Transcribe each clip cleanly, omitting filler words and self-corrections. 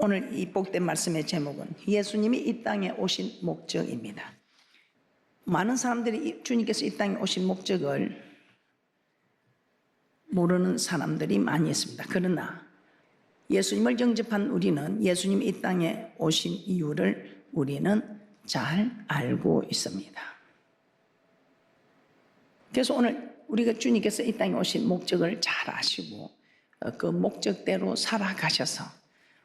오늘 이 복된 말씀의 제목은 예수님이 이 땅에 오신 목적입니다. 많은 사람들이 주님께서 이 땅에 오신 목적을 모르는 사람들이 많이 있습니다. 그러나 예수님을 영접한 우리는 예수님이 이 땅에 오신 이유를 우리는 잘 알고 있습니다. 그래서 오늘 우리가 주님께서 이 땅에 오신 목적을 잘 아시고 그 목적대로 살아가셔서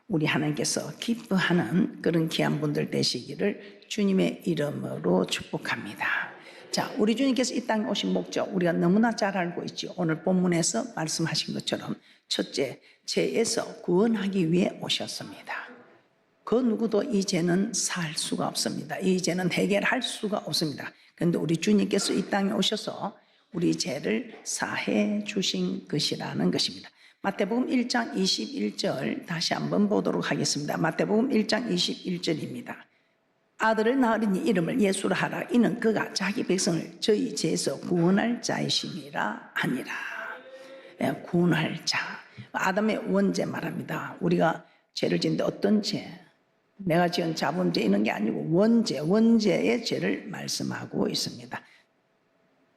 우리 하나님께서 기뻐하는 그런 귀한 분들 되시기를 주님의 이름으로 축복합니다. 자, 우리 주님께서 이 땅에 오신 목적 우리가 너무나 잘 알고 있죠. 오늘 본문에서 말씀하신 것처럼 첫째, 죄에서 구원하기 위해 오셨습니다. 그 누구도 이 죄는 살 수가 없습니다. 이 죄는 해결할 수가 없습니다. 그런데 우리 주님께서 이 땅에 오셔서 우리 죄를 사해 주신 것이라는 것입니다. 마태복음 1장 21절 다시 한번 보도록 하겠습니다. 마태복음 1장 21절입니다. 아들을 낳으리니 이름을 예수라 하라. 이는 그가 자기 백성을 저희 죄에서 구원할 자이심이라 하니라. 구원할 자. 아담의 원죄 말합니다. 우리가 죄를 짓는데 어떤 죄? 내가 지은 자범죄 이런 게 아니고 원죄의 죄를 말씀하고 있습니다.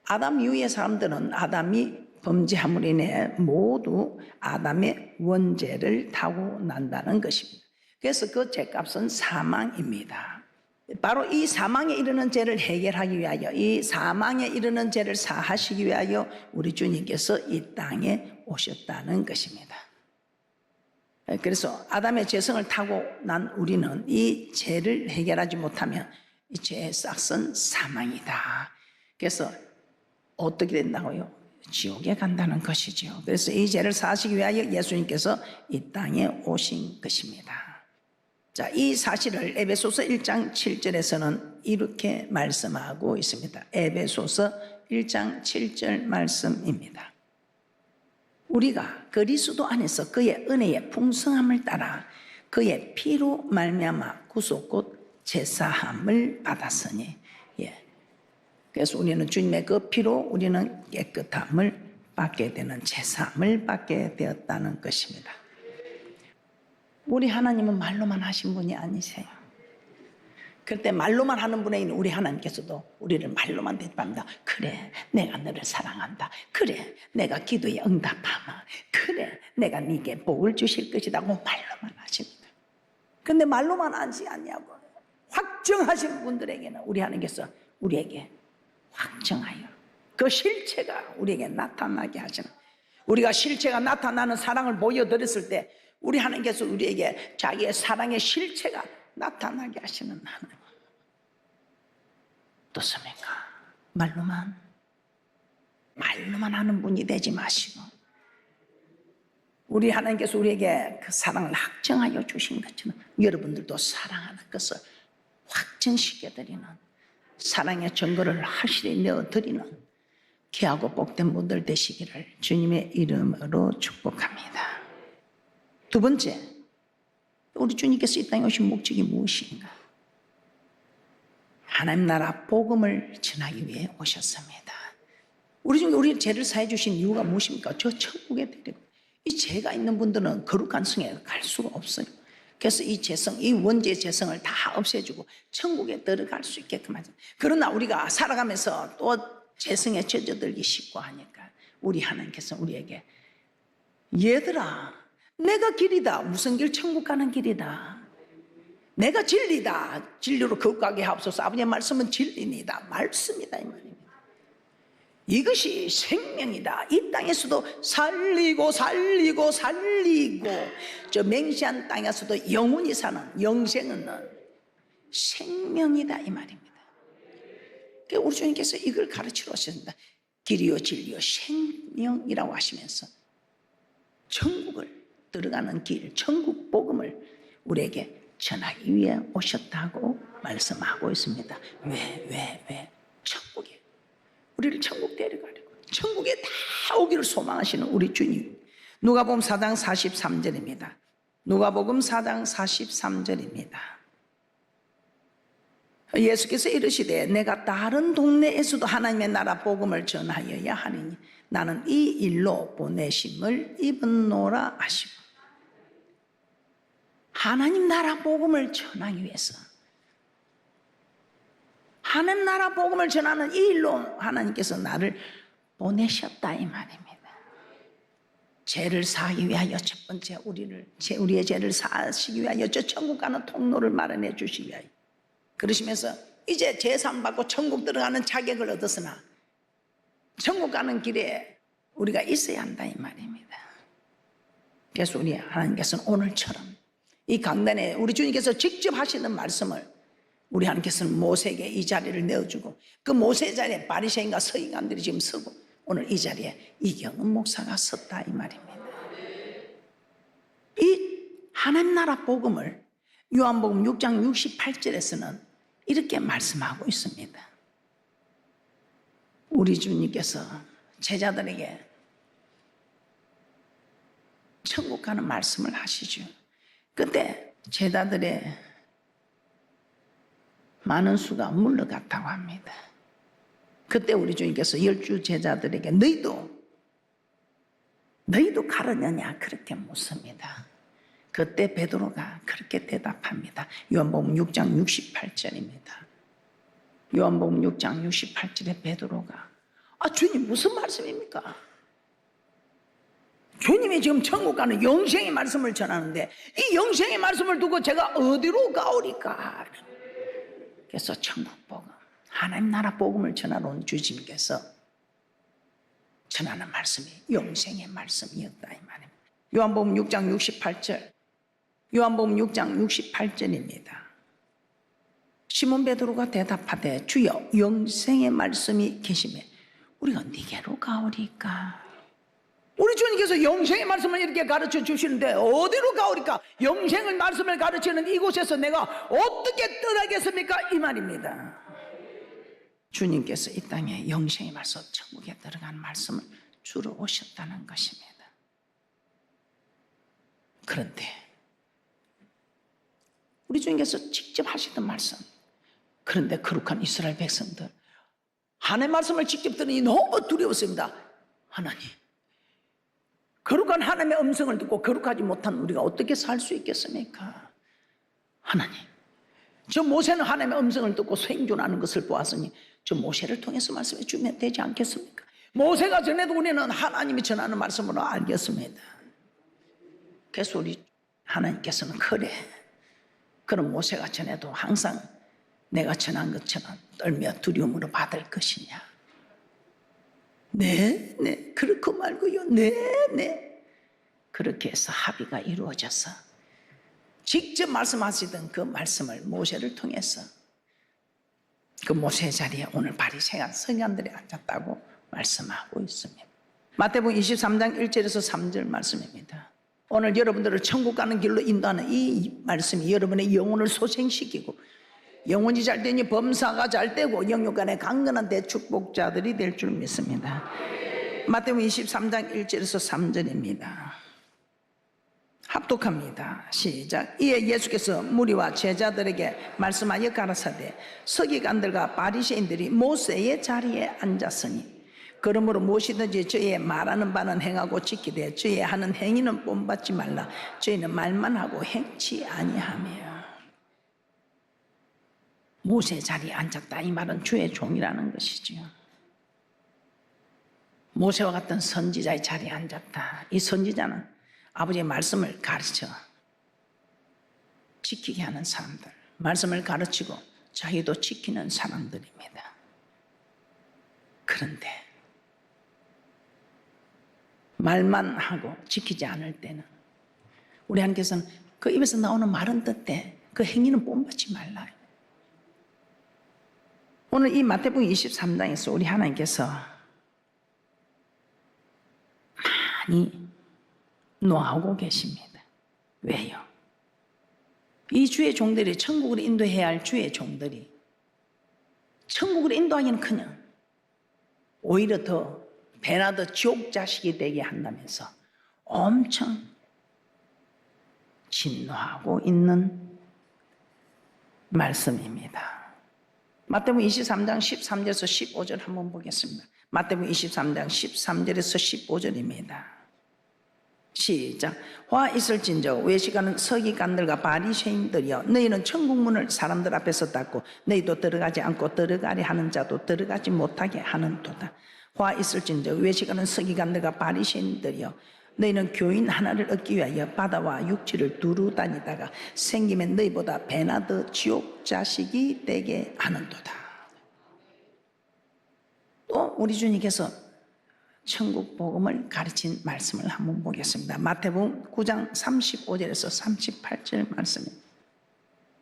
아담 이후의 사람들은 아담이 범죄함으로 인해 모두 아담의 원죄를 타고 난다는 것입니다. 그래서 그 죄값은 사망입니다. 바로 이 사망에 이르는 죄를 해결하기 위하여, 이 사망에 이르는 죄를 사하시기 위하여 우리 주님께서 이 땅에 오셨다는 것입니다. 그래서 아담의 죄성을 타고 난 우리는 이 죄를 해결하지 못하면 이 죄의 싹은 사망이다. 그래서 어떻게 된다고요? 지옥에 간다는 것이죠. 그래서 이 죄를 사하시기 위하여 예수님께서 이 땅에 오신 것입니다. 자, 이 사실을 에베소서 1장 7절에서는 이렇게 말씀하고 있습니다. 에베소서 1장 7절 말씀입니다. 우리가 그리스도 안에서 그의 은혜의 풍성함을 따라 그의 피로 말미암아 구속 곧 제사함을 받았으니, 그래서 우리는 주님의 그 피로 우리는 깨끗함을 받게 되는 제사함을 받게 되었다는 것입니다. 우리 하나님은 말로만 하신 분이 아니세요. 그때 말로만 하는 분에 있는 우리 하나님께서도 우리를 말로만 대답합니다. 그래, 내가 너를 사랑한다. 그래, 내가 기도에 응답하마. 그래, 내가 네게 복을 주실 것이라고 말로만 하십니다. 그런데 말로만 하지 않냐고 확정하신 분들에게는 우리 하나님께서 우리에게 확정하여 그 실체가 우리에게 나타나게 하시는, 우리가 실체가 나타나는 사랑을 보여드렸을 때 우리 하나님께서 우리에게 자기의 사랑의 실체가 나타나게 하시는 하나님. 어떻습니까? 말로만 하는 분이 되지 마시고 우리 하나님께서 우리에게 그 사랑을 확정하여 주신 것처럼 여러분들도 사랑하는 것을 확정시켜드리는, 사랑의 증거를 확실히 내어드리는 귀하고 복된 분들 되시기를 주님의 이름으로 축복합니다. 두 번째, 우리 주님께서 이 땅에 오신 목적이 무엇인가? 하나님 나라 복음을 전하기 위해 오셨습니다. 우리 죄를 사해 주신 이유가 무엇입니까? 저 천국에 데리고, 이 죄가 있는 분들은 거룩한 성에 갈 수가 없어요. 그래서 이 죄성, 이 원죄의 죄성을 다 없애주고 천국에 들어갈 수 있게끔 하죠. 그러나 우리가 살아가면서 또 죄성에 젖어들기 쉽고 하니까 우리 하나님께서 우리에게, 얘들아, 내가 길이다. 무슨 길? 천국 가는 길이다. 내가 진리다. 진리로 거룩 가게 하옵소서. 아버지의 말씀은 진리입니다. 말씀이다 이 말입니다. 이것이 생명이다. 이 땅에서도 살리고 저 맹세한 땅에서도 영원히 사는 영생은 생명이다 이 말입니다. 우리 주님께서 이걸 가르치러 오셨습니다. 길이요 진리요 생명이라고 하시면서 천국을 들어가는 길, 천국 복음을 우리에게 전하기 위해 오셨다고 말씀하고 있습니다. 왜? 천국에 우리를 천국 데려가려고, 천국에 다 오기를 소망하시는 우리 주님. 누가복음 4장 43절입니다. 누가복음 4장 43절입니다. 예수께서 이르시되 내가 다른 동네에서도 하나님의 나라 복음을 전하여야 하리니 나는 이 일로 보내심을 입었노라 하시고, 하나님 나라 복음을 전하기 위해서, 하나님 나라 복음을 전하는 이 일로 하나님께서 나를 보내셨다 이 말입니다. 죄를 사하기 위하여 첫 번째 우리의 죄를 사하시기 위하여 저 천국 가는 통로를 마련해 주시기 위하여, 그러시면서 이제 제삼 받고 천국 들어가는 자격을 얻었으나 천국 가는 길에 우리가 있어야 한다 이 말입니다. 그래서 우리 하나님께서는 오늘처럼 이 강단에 우리 주님께서 직접 하시는 말씀을 우리 하나님께서는 모세에게 이 자리를 내어주고, 그 모세 자리에 바리새인과 서기관들이 지금 서고 오늘 이 자리에 이경은 목사가 섰다 이 말입니다. 이 하나님 나라 복음을 요한복음 6장 68절에서는 이렇게 말씀하고 있습니다. 우리 주님께서 제자들에게 천국 가는 말씀을 하시죠. 그때 제자들의 많은 수가 물러갔다고 합니다. 그때 우리 주님께서 12 제자들에게 너희도 가르느냐 그렇게 묻습니다. 그때 베드로가 그렇게 대답합니다. 요한복음 6장 68절입니다. 요한복음 6장 68절에 베드로가 주님 무슨 말씀입니까? 주님이 지금 천국 가는 영생의 말씀을 전하는데 이 영생의 말씀을 두고 제가 어디로 가오리까? 그래서 천국 복음, 하나님 나라 복음을 전하러 온 주님께서 전하는 말씀이 영생의 말씀이었다 이 말입니다. 요한복음 6장 68절, 요한복음 6장 68절입니다. 시몬 베드로가 대답하되 주여 영생의 말씀이 계시매 우리가 네게로 가오리까? 우리 주님께서 영생의 말씀을 이렇게 가르쳐 주시는데 어디로 가오리까? 영생의 말씀을 가르치는 이곳에서 내가 어떻게 떠나겠습니까? 이 말입니다. 주님께서 이 땅에 영생의 말씀, 천국에 들어가는 말씀을 주러 오셨다는 것입니다. 그런데 우리 주님께서 직접 하시던 말씀, 그런데 거룩한 이스라엘 백성들 하나님의 말씀을 직접 들으니 너무 두려웠습니다. 하나님, 거룩한 하나님의 음성을 듣고 거룩하지 못한 우리가 어떻게 살 수 있겠습니까? 하나님, 저 모세는 하나님의 음성을 듣고 생존하는 것을 보았으니 저 모세를 통해서 말씀해 주면 되지 않겠습니까? 모세가 전해도 우리는 하나님이 전하는 말씀으로 알겠습니다. 그래서 우리 하나님께서는 그래, 그럼 모세가 전해도 항상 내가 전한 것처럼 떨며 두려움으로 받을 것이냐? 네, 그렇고 말고요. 네. 그렇게 해서 합의가 이루어져서 직접 말씀하시던 그 말씀을 모세를 통해서 그 모세 자리에 오늘 바리새인 서기관들이 앉았다고 말씀하고 있습니다. 마태복음 23장 1절에서 3절 말씀입니다. 오늘 여러분들을 천국 가는 길로 인도하는 이 말씀이 여러분의 영혼을 소생시키고 영혼이 잘 되니 범사가 잘 되고 영육간의 강건한 대축복자들이 될 줄 믿습니다. 마태복음 23장 1절에서 3절입니다. 합독합니다. 시작. 이에 예수께서 무리와 제자들에게 말씀하여 가라사대 서기관들과 바리새인들이 모세의 자리에 앉았으니 그러므로 무엇이든지 저희의 말하는 바는 행하고 지키되 저희의 하는 행위는 본받지 말라. 저희는 말만 하고 행치 아니하며. 모세 자리에 앉았다 이 말은 주의 종이라는 것이죠. 모세와 같은 선지자의 자리에 앉았다. 이 선지자는 아버지의 말씀을 가르쳐 지키게 하는 사람들, 말씀을 가르치고 자기도 지키는 사람들입니다. 그런데 말만 하고 지키지 않을 때는 우리 하나님께서는 그 입에서 나오는 말은 듣되 그 행위는 본받지 말라. 오늘 이 마태복음 23장에서 우리 하나님께서 많이 노하고 계십니다. 왜요? 이 주의 종들이 천국으로 인도해야 할 주의 종들이 천국으로 인도하기는커녕 오히려 더 배나 더 지옥 자식이 되게 한다면서 엄청 진노하고 있는 말씀입니다. 마태복음 23장 13절에서 15절 한번 보겠습니다. 마태복음 23장 13절에서 15절입니다. 시작. 화 있을진저 외식하는 서기관들과 바리새인들이여 너희는 천국문을 사람들 앞에서 닫고 너희도 들어가지 않고 들어가려 하는 자도 들어가지 못하게 하는도다. 화 있을진저 외식하는 서기관들과 바리새인들이여 너희는 교인 하나를 얻기 위하여 바다와 육지를 두루 다니다가 생기면 너희보다 배나 더 지옥 자식이 되게 하는도다. 또 우리 주님께서 천국 복음을 가르친 말씀을 한번 보겠습니다. 마태복음 9장 35절에서 38절 말씀입니다.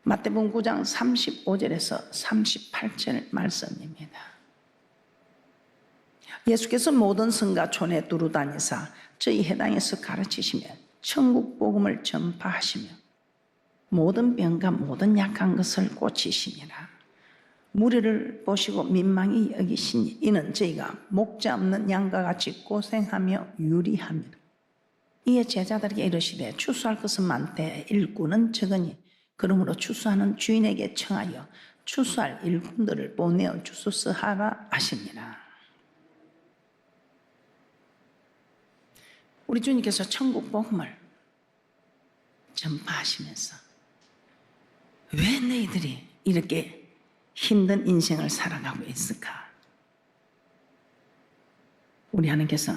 마태복음 9장 35절에서 38절 말씀입니다. 예수께서 모든 성과 촌에 두루 다니사 저희 해당에서 가르치시며 천국 복음을 전파하시며 모든 병과 모든 약한 것을 고치시니라. 무리를 보시고 민망히 여기시니 이는 저희가 목자 없는 양과 같이 고생하며 유리함이라. 이에 제자들에게 이르시되 추수할 것은 많되 일꾼은 적으니 그러므로 추수하는 주인에게 청하여 추수할 일꾼들을 보내어 주소서 하라 하시니라. 우리 주님께서 천국 복음을 전파하시면서 왜 너희들이 이렇게 힘든 인생을 살아가고 있을까? 우리 하나님께서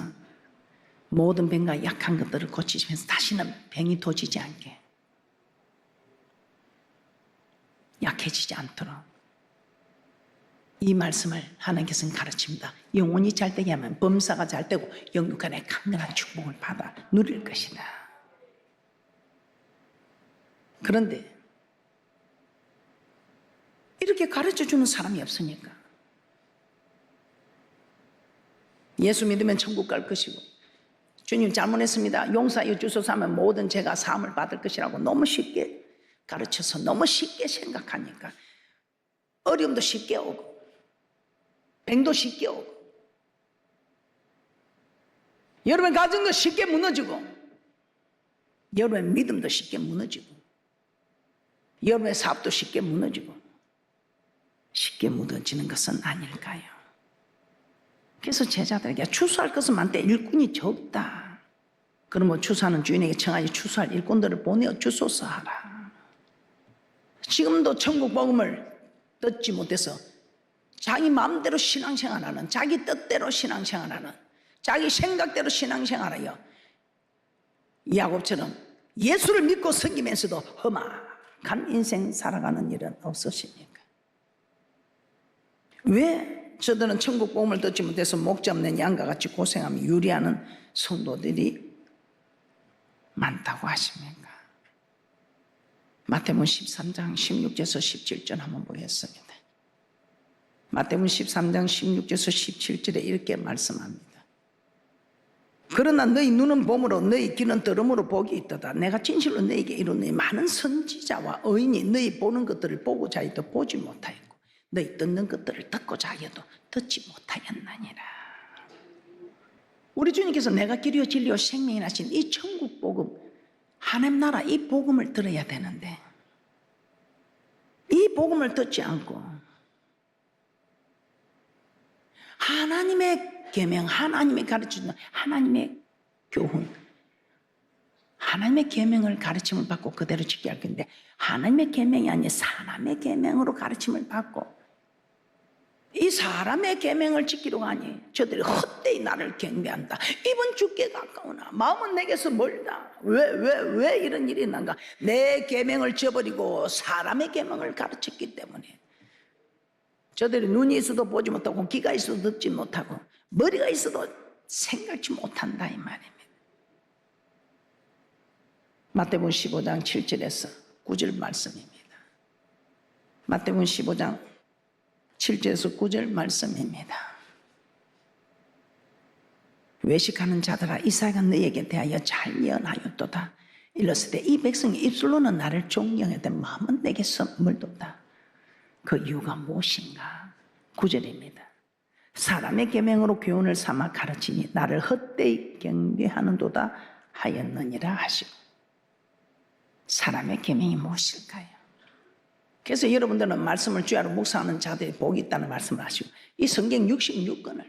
모든 병과 약한 것들을 고치시면서 다시는 병이 도지지 않게, 약해지지 않도록 이 말씀을 하나님께서는 가르칩니다. 영혼이 잘 되게 하면 범사가 잘 되고 영육간의 강건한 축복을 받아 누릴 것이다. 그런데 이렇게 가르쳐주는 사람이 없으니까 예수 믿으면 천국 갈 것이고 주님 잘못했습니다 용서하여 주소서 하면 모든 죄가 사함을 받을 것이라고 너무 쉽게 가르쳐서 너무 쉽게 생각하니까 어려움도 쉽게 오고 병도 쉽게 오고 여러분 가정도 쉽게 무너지고 여러분의 믿음도 쉽게 무너지고 여러분의 사업도 쉽게 무너지고 쉽게 무너지는 것은 아닐까요? 그래서 제자들에게 추수할 것은 많되 일꾼이 적다. 그러면 추수하는 주인에게 청하여 추수할 일꾼들을 보내어 주소서 하라. 지금도 천국 복음을 듣지 못해서 자기 마음대로 신앙생활하는, 자기 뜻대로 신앙생활하는, 자기 생각대로 신앙생활하여 야곱처럼 예수를 믿고 섬기면서도 험악한 인생 살아가는 일은 없으십니까? 왜 저들은 천국 복음을 듣지 못해서 목자 없는 양과 같이 고생하며 유리하는 성도들이 많다고 하십니까? 마태복음 13장 16절에서 17절 한번 보겠습니다. 마태복음 13장 16절에서 17절에 이렇게 말씀합니다. 그러나 너희 눈은 봄으로 너희 귀는 들음으로 복이 있도다. 내가 진실로 너희에게 이르노니 많은 선지자와 의인이 너희 보는 것들을 보고자 해도 보지 못하였고 너희 듣는 것들을 듣고자 하여도 듣지 못하였나니라. 우리 주님께서 내가 길이요 진리요 생명이라 하신 이 천국 복음, 하나님 나라 이 복음을 들어야 되는데 이 복음을 듣지 않고 하나님의 계명, 하나님의 가르치는 하나님의 교훈, 하나님의 계명을 가르침을 받고 그대로 지켜야 할 건데 하나님의 계명이 아니라 사람의 계명으로 가르침을 받고 이 사람의 계명을 지키려고 하니 저들이 헛되이 나를 경배한다. 입은 죽게 가까우나 마음은 내게서 멀다. 왜 이런 일이 난가? 내 계명을 저버리고 사람의 계명을 가르쳤기 때문에 저들이 눈이 있어도 보지 못하고 귀가 있어도 듣지 못하고 머리가 있어도 생각지 못한다 이 말입니다. 마태복음 15장 7절에서 9절 말씀입니다. 마태복음 15장 7절에서 9절 말씀입니다. 외식하는 자들아 이사야가 너희에게 대하여 잘 예언하였도다. 일렀을 때 이 백성이 입술로는 나를 존경하되 마음은 내게서 멀도다. 그 이유가 무엇인가? 9절입니다. 사람의 계명으로 교훈을 삼아 가르치니 나를 헛되이 경배하는도다 하였느니라 하시고 사람의 계명이 무엇일까요? 그래서 여러분들은 말씀을 주야로 묵상하는 자들이 복이 있다는 말씀을 하시고, 이 성경 66권을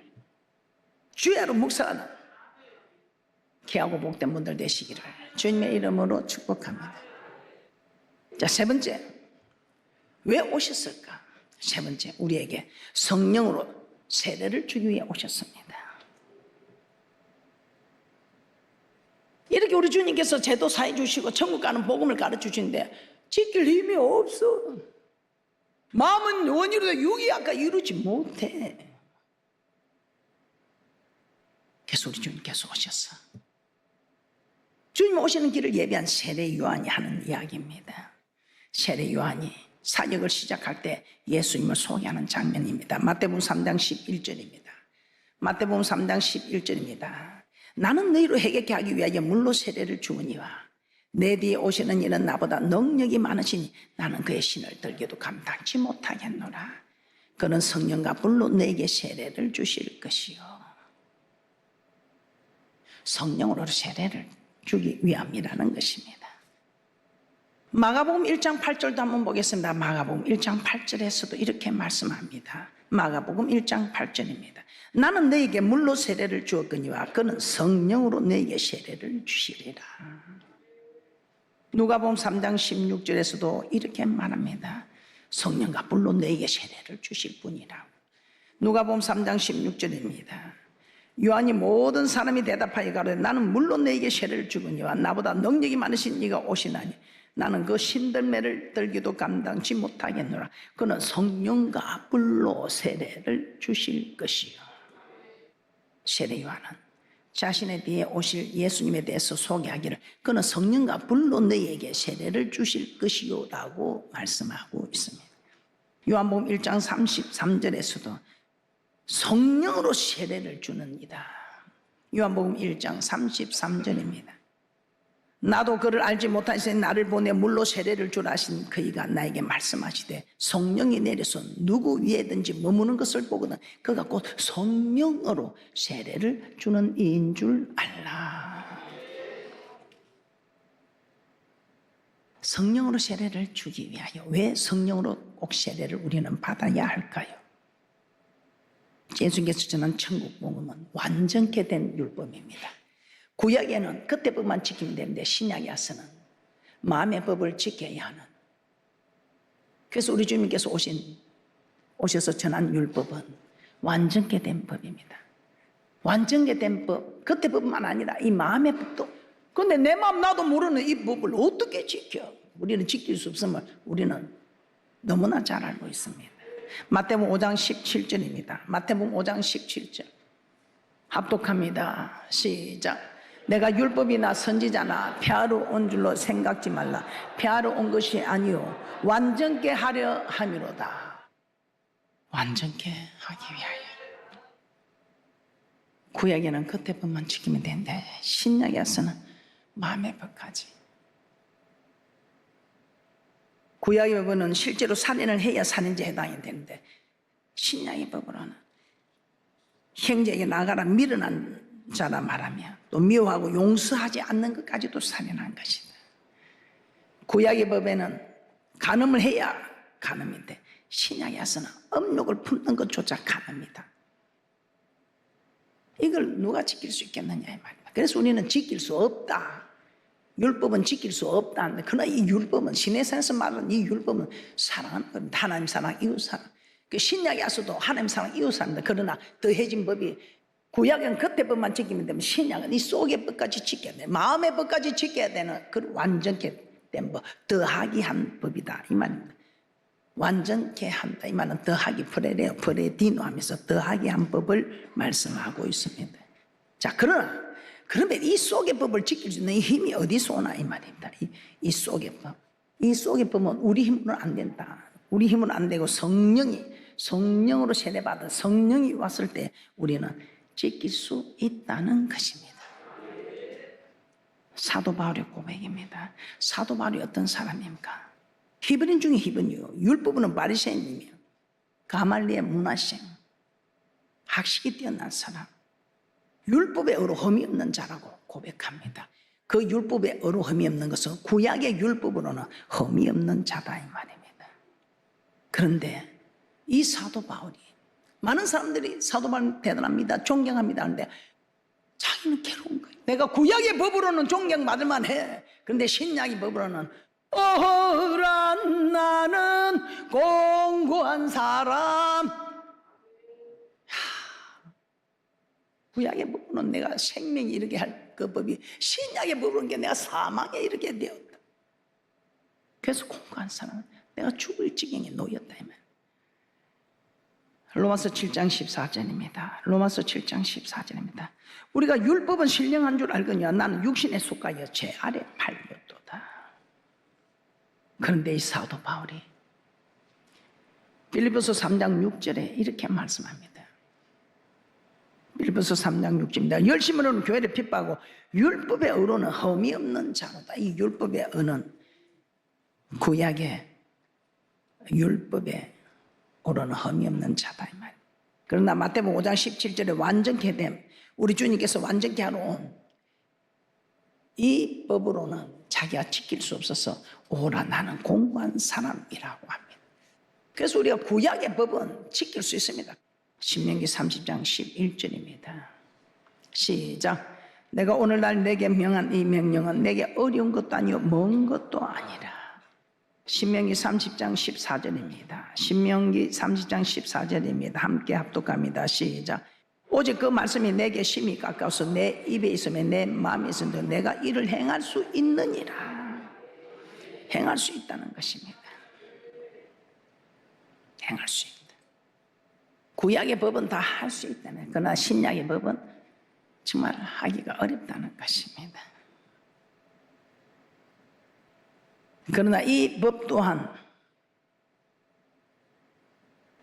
주야로 묵상하는 귀하고 복된 분들 되시기를 주님의 이름으로 축복합니다. 자, 세 번째, 왜 오셨을까? 세 번째, 우리에게 성령으로 세례를 주기 위해 오셨습니다. 이렇게 우리 주님께서 제도 사해 주시고 천국 가는 복음을 가르쳐 주시는데 지킬 힘이 없어. 마음은 원이로도 육이 아까 이루지 못해. 그래서 우리 주님께서 오셨어. 주님 오시는 길을 예비한 세례 요한이 하는 이야기입니다. 세례 요한이 사역을 시작할 때 예수님을 소개하는 장면입니다. 마태복음 3장 11절입니다. 마태복음 3장 11절입니다. 나는 너희로 회개케 하기 위하여 물로 세례를 주으니와 내 뒤에 오시는 이는 나보다 능력이 많으시니 나는 그의 신을 들기도 감당치 못하겠노라. 그는 성령과 불로 내게 세례를 주실 것이요. 성령으로 세례를 주기 위함이라는 것입니다. 마가복음 1장 8절도 한번 보겠습니다. 마가복음 1장 8절에서도 이렇게 말씀합니다. 마가복음 1장 8절입니다. 나는 너에게 물로 세례를 주었거니와 그는 성령으로 너에게 세례를 주시리라. 누가복음 3장 16절에서도 이렇게 말합니다. 성령과 불로 너에게 세례를 주실 분이라고. 누가복음 3장 16절입니다. 요한이 모든 사람이 대답하여 가로되 나는 물로 너에게 세례를 주거니와 나보다 능력이 많으신 이가 오시나니 나는 그 신들매를 들기도 감당치 못하겠노라. 그는 성령과 불로 세례를 주실 것이요. 세례 요한은 자신의 뒤에 오실 예수님에 대해서 소개하기를 그는 성령과 불로 너희에게 세례를 주실 것이요 라고 말씀하고 있습니다. 요한복음 1장 33절에서도 성령으로 세례를 주는 이다. 요한복음 1장 33절입니다. 나도 그를 알지 못하시니 나를 보내 물로 세례를 주라 하신 그이가 나에게 말씀하시되 성령이 내려서 누구 위에든지 머무는 것을 보거든 그가 곧 성령으로 세례를 주는 이인 줄 알라. 성령으로 세례를 주기 위하여 왜 성령으로 꼭 세례를 우리는 받아야 할까요? 예수님께서 전한 천국 복음은 완전케 된 율법입니다. 구약에는 그때 법만 지키면 되는데 신약에 와서는 마음의 법을 지켜야 하는. 그래서 우리 주님께서 오셔서 전한 율법은 완전케 된 법입니다. 완전케 된 법, 그때 법만 아니라 이 마음의 법도. 그런데 내 마음 나도 모르는 이 법을 어떻게 지켜? 우리는 지킬 수 없음을 우리는 너무나 잘 알고 있습니다. 마태복음 5장 17절입니다. 마태복음 5장 17절 합독합니다. 시작. 내가 율법이나 선지자나 폐하러 온 줄로 생각지 말라. 폐하러 온 것이 아니요 완전케 하려 함이로다. 완전케 하기 위하여. 구약에는 그때 법만 지키면 되는데 신약에 와서는 마음의 법까지. 구약의 법은 실제로 살인을 해야 살인죄에 해당이 되는데 신약의 법으로는 형제에게 나가라 밀어난 자라 말하며 또 미워하고 용서하지 않는 것까지도 살인한 것이다. 구약의 법에는 간음을 해야 간음인데 신약에 와서는 음욕을 품는 것조차 간음이다. 이걸 누가 지킬 수 있겠느냐 이 말입니다. 그래서 우리는 지킬 수 없다. 율법은 지킬 수 없다는데 그러나 이 율법은 신의 산에서 말하는 이 율법은 사랑하는 겁니다. 하나님 사랑, 이웃 사랑. 그 신약에 와서도 하나님 사랑, 이웃 사랑인데 그러나 더해진 법이 구약은 그때 법만 지키면 되면 신약은 이 속의 법까지 지켜야 돼. 마음의 법까지 지켜야 되는 그 완전케 된 법, 더하기 한 법이다 이 말입니다. 완전케 한다 이 말은 더하기 프레레오 프레디노 하면서 더하기 한 법을 말씀하고 있습니다. 자, 그러면 이 속의 법을 지킬 수 있는 힘이 어디서 오나 이 말입니다. 이 속의 법, 이 속의 법은 우리 힘으로 안 된다. 우리 힘으로 안 되고 성령으로 세례받은 성령이 왔을 때 우리는 지킬 수 있다는 것입니다. 사도 바울의 고백입니다. 사도 바울이 어떤 사람입니까? 히브리인 중에 히브리요, 율법은 바리새인이며 가말리엘 문화생, 학식이 뛰어난 사람, 율법의 어로 흠이 없는 자라고 고백합니다. 그 율법의 어로 흠이 없는 것은 구약의 율법으로는 흠이 없는 자다 이 말입니다. 그런데 이 사도 바울이 많은 사람들이 사도 바울 대단합니다, 존경합니다 하는데 자기는 괴로운 거예요. 내가 구약의 법으로는 존경받을 만해. 그런데 신약의 법으로는 어란 나는 공고한 사람. 구약의 법으로는 내가 생명이 이르게 할 그 법이 신약의 법으로는 내가 사망에 이르게 되었다. 그래서 공고한 사람은 내가 죽을 지경에 놓였다. 로마서 7장 14절입니다. 로마서 7장 14절입니다. 우리가 율법은 신령한 줄 알거니와 나는 육신에 속하여 제 아래 팔렸도다. 그런데 이 사도 바울이 빌립보서 3장 6절에 이렇게 말씀합니다. 빌립보서 3장 6절입니다. 열심으로는 교회를 핍박하고 율법의 의로는 흠이 없는 자로다. 이 율법의 의는 구약의 율법의 의로는 흠이 없는 자다 이 말. 그러나 마태복음 5장 17절에 완전케 됨, 우리 주님께서 완전케 하러 온 이 법으로는 자기가 지킬 수 없어서 오라 나는 공고한 사람이라고 합니다. 그래서 우리가 구약의 법은 지킬 수 있습니다. 신명기 30장 11절입니다. 시작. 내가 오늘날 내게 명한 이 명령은 내게 어려운 것도 아니요 먼 것도 아니라. 신명기 30장 14절입니다. 신명기 30장 14절입니다. 함께 합독합니다. 시작. 오직 그 말씀이 내게 심히 가까워서 내 입에 있으면 내 마음에 있으면 내가 이를 행할 수 있느니라. 행할 수 있다는 것입니다. 행할 수 있다. 구약의 법은 다 할 수 있다는, 그러나 신약의 법은 정말 하기가 어렵다는 것입니다. 그러나 이 법 또한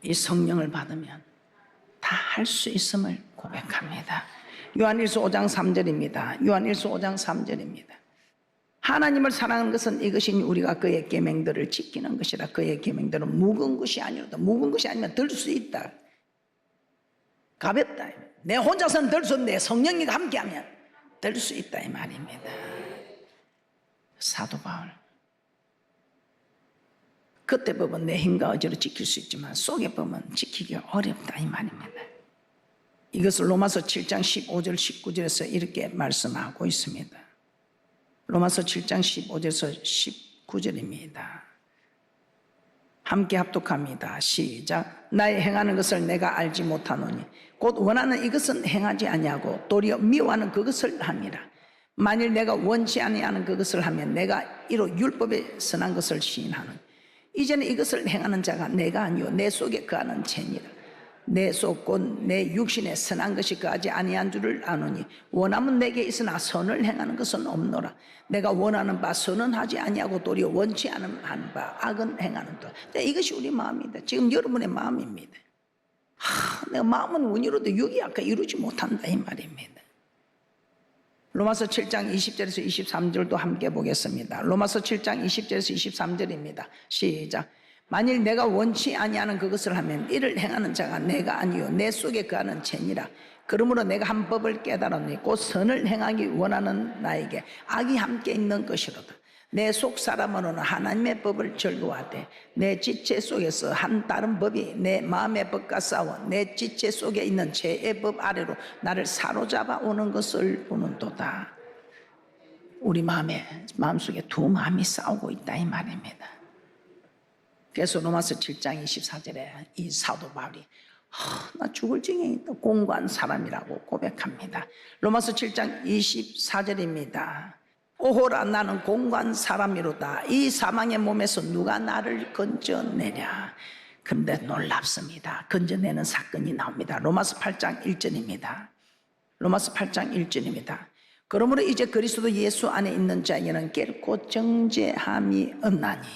이 성령을 받으면 다 할 수 있음을 고백합니다. 요한일서 5장 3절입니다. 요한일서 5장 3절입니다. 하나님을 사랑하는 것은 이것이니 우리가 그의 계명들을 지키는 것이라. 그의 계명들은 무거운 것이 아니로다. 무거운 것이 아니면 들 수 있다. 가볍다. 내 혼자서는 들 수 없는데 성령이 함께하면 들 수 있다 이 말입니다. 사도 바울. 겉의 법은 내 힘과 의지로 지킬 수 있지만 속의 법은 지키기가 어렵다 이 말입니다. 이것을 로마서 7장 15절 19절에서 이렇게 말씀하고 있습니다. 로마서 7장 15절에서 19절입니다. 함께 합독합니다. 시작. 나의 행하는 것을 내가 알지 못하노니 곧 원하는 이것은 행하지 아니하고 도리어 미워하는 그것을 함이라. 만일 내가 원치 아니하는 그것을 하면 내가 이로 율법에 선한 것을 시인하는. 이제는 이것을 행하는 자가 내가 아니요 내 속에 거하는 죄니라. 내 속 곧 내 육신에 선한 것이 거하지 아니한 줄을 아노니 원함은 내게 있으나 선을 행하는 것은 없노라. 내가 원하는 바 선은 하지 아니하고 도리어 원치 않은 바 악은 행하는 것. 이것이 우리 마음입니다. 지금 여러분의 마음입니다. 내가 마음은 원이로도 육이 아까 이루지 못한다 이 말입니다. 로마서 7장 20절에서 23절도 함께 보겠습니다. 로마서 7장 20절에서 23절입니다. 시작. 만일 내가 원치 아니하는 그것을 하면 이를 행하는 자가 내가 아니요 내 속에 거하는 죄니라. 그러므로 내가 한 법을 깨달았니 곧 선을 행하기 원하는 나에게 악이 함께 있는 것이로다. 내 속 사람으로는 하나님의 법을 즐거워하되 내 지체 속에서 한 다른 법이 내 마음의 법과 싸워 내 지체 속에 있는 죄의 법 아래로 나를 사로잡아 오는 것을 보는도다. 우리 마음속에 두 마음이 싸우고 있다 이 말입니다. 그래서 로마서 7장 24절에 이 사도 바울이 나 죽을 지경에 있다 공고한 사람이라고 고백합니다. 로마서 7장 24절입니다. 오호라 나는 공고한 사람이로다. 이 사망의 몸에서 누가 나를 건져내랴. 그런데 놀랍습니다. 건져내는 사건이 나옵니다. 로마서 8장 1절입니다. 로마서 8장 1절입니다. 그러므로 이제 그리스도 예수 안에 있는 자에게는 결코 정죄함이 없나니.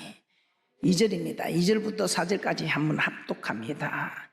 2절입니다. 2절부터 4절까지 한번 합독합니다.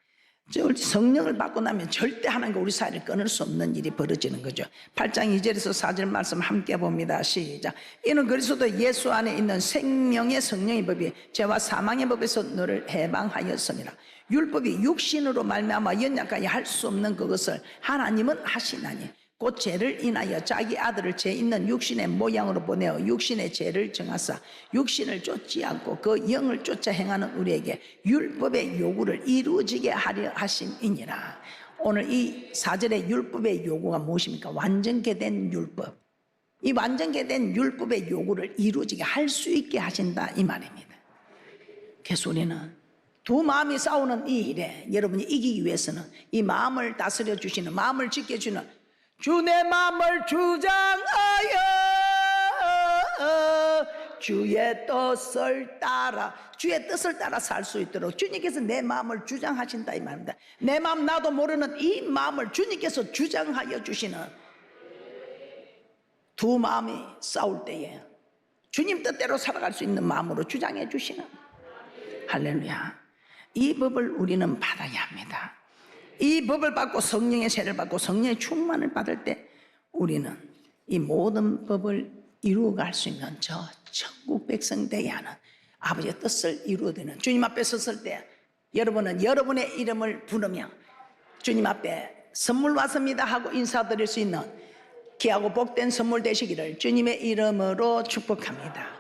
성령을 받고 나면 절대 하나님과 우리 사이를 끊을 수 없는 일이 벌어지는 거죠. 8장 2절에서 4절 말씀 함께 봅니다. 시작. 이는 그리스도 예수 안에 있는 생명의 성령의 법이 죄와 사망의 법에서 너를 해방하였습니다. 율법이 육신으로 말미암아 연약하게 할 수 없는 그것을 하나님은 하시나니 곧 죄를 인하여 자기 아들을 죄 있는 육신의 모양으로 보내어 육신의 죄를 정하사 육신을 쫓지 않고 그 영을 쫓아 행하는 우리에게 율법의 요구를 이루어지게 하려 하심이니라. 오늘 이 4절의 율법의 요구가 무엇입니까? 완전케 된 율법. 이 완전케 된 율법의 요구를 이루어지게 할 수 있게 하신다 이 말입니다. 그래서 우리는 두 마음이 싸우는 이 일에 여러분이 이기기 위해서는 이 마음을 다스려 주시는, 마음을 지켜주는 주 내 마음을 주장하여 주의 뜻을 따라, 주의 뜻을 따라 살 수 있도록 주님께서 내 마음을 주장하신다 이 말입니다. 내 마음 나도 모르는 이 마음을 주님께서 주장하여 주시는, 두 마음이 싸울 때에 주님 뜻대로 살아갈 수 있는 마음으로 주장해 주시는, 할렐루야. 이 법을 우리는 받아야 합니다. 이 법을 받고 성령의 세를 받고 성령의 충만을 받을 때 우리는 이 모든 법을 이루어갈 수 있는 저 천국 백성 되게 하는 아버지의 뜻을 이루어되는, 주님 앞에 섰을 때 여러분은 여러분의 이름을 부르며 주님 앞에 선물 왔습니다 하고 인사드릴 수 있는 귀하고 복된 선물 되시기를 주님의 이름으로 축복합니다.